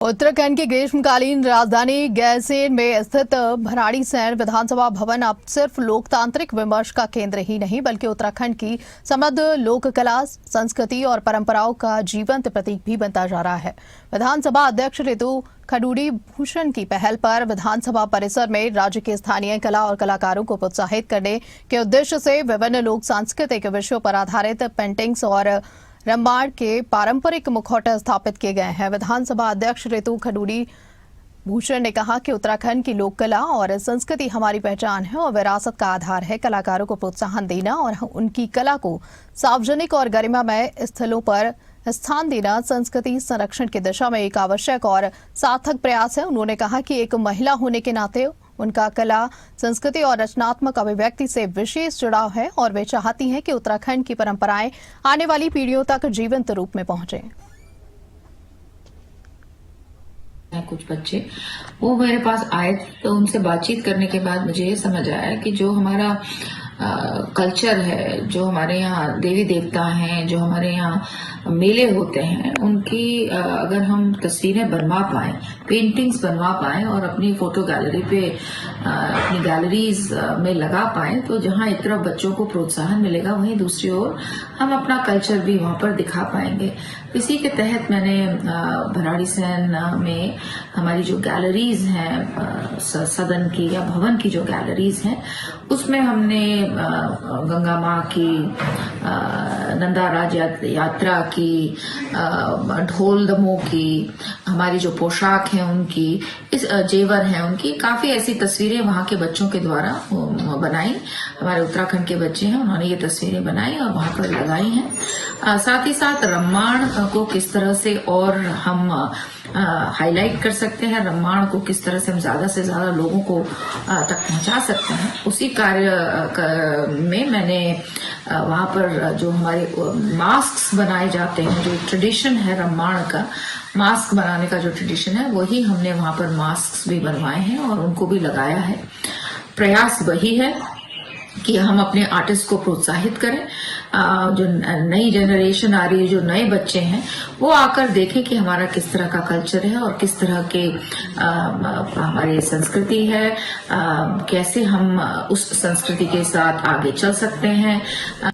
उत्तराखंड की ग्रीष्मकालीन राजधानी गैरसैंण में स्थित भराड़ीसैंण विधानसभा भवन अब सिर्फ लोकतांत्रिक विमर्श का केंद्र ही नहीं बल्कि उत्तराखंड की समृद्ध लोक कला, संस्कृति और परंपराओं का जीवंत प्रतीक भी बनता जा रहा है। विधानसभा अध्यक्ष ऋतु खडूड़ी भूषण की पहल पर विधानसभा परिसर में राज्य के स्थानीय कला और कलाकारों को प्रोत्साहित करने के उद्देश्य से विभिन्न लोक सांस्कृतिक विषयों पर आधारित पेंटिंग्स और रम्माण के पारंपरिक मुखौटे स्थापित किए गए हैं। विधानसभा अध्यक्ष ऋतु खडूड़ी भूषण ने कहा कि उत्तराखंड की लोक कला और संस्कृति हमारी पहचान है और विरासत का आधार है। कलाकारों को प्रोत्साहन देना और उनकी कला को सार्वजनिक और गरिमामय स्थलों पर स्थान देना संस्कृति संरक्षण की दिशा में एक आवश्यक और सार्थक प्रयास है। उन्होंने कहा कि एक महिला होने के नाते उनका कला, संस्कृति और रचनात्मक अभिव्यक्ति से विशेष जुड़ाव है और वे चाहती हैं कि उत्तराखंड की परंपराएं आने वाली पीढ़ियों तक जीवंत रूप में पहुंचे। कुछ बच्चे वो मेरे पास आए तो उनसे बातचीत करने के बाद मुझे ये समझ आया कि जो हमारा कल्चर है, जो हमारे यहाँ देवी देवता हैं, जो हमारे यहाँ मेले होते हैं, उनकी अगर हम तस्वीरें बनवा पाए, पेंटिंग्स बनवा पाए और अपनी फोटो गैलरी पे अपनी गैलरीज में लगा पाए तो जहाँ एक तरफ बच्चों को प्रोत्साहन मिलेगा वहीं दूसरी ओर हम अपना कल्चर भी वहाँ पर दिखा पाएंगे। इसी के तहत मैंने भराड़ीसैंण में हमारी जो गैलरीज हैं सदन की या भवन की जो गैलरीज हैं उसमें हमने गंगा माँ की, नंदा राज यात्रा की, ढोल दमों की, हमारी जो पोशाक है उनकी, इस जेवर हैं उनकी, काफी ऐसी तस्वीरें वहाँ के बच्चों के द्वारा बनाई। हमारे उत्तराखंड के बच्चे हैं, उन्होंने ये तस्वीरें बनाई और वहाँ पर लगाई हैं। साथ ही साथ रम्माण को किस तरह से और हम हाईलाइट कर सकते हैं, रम्माण को किस तरह से हम ज्यादा से ज्यादा लोगों को तक पहुंचा सकते हैं, उसी कार्य में मैंने वहां पर जो हमारे मास्क बनाए जाते हैं, जो ट्रेडिशन है रम्माण का, मास्क बनाने का जो ट्रेडिशन है वही हमने वहां पर मास्क भी बनवाए हैं और उनको भी लगाया है। प्रयास वही है कि हम अपने आर्टिस्ट को प्रोत्साहित करें। जो नई जनरेशन आ रही है, जो नए बच्चे हैं, वो आकर देखें कि हमारा किस तरह का कल्चर है और किस तरह के हमारी संस्कृति है, कैसे हम उस संस्कृति के साथ आगे चल सकते हैं।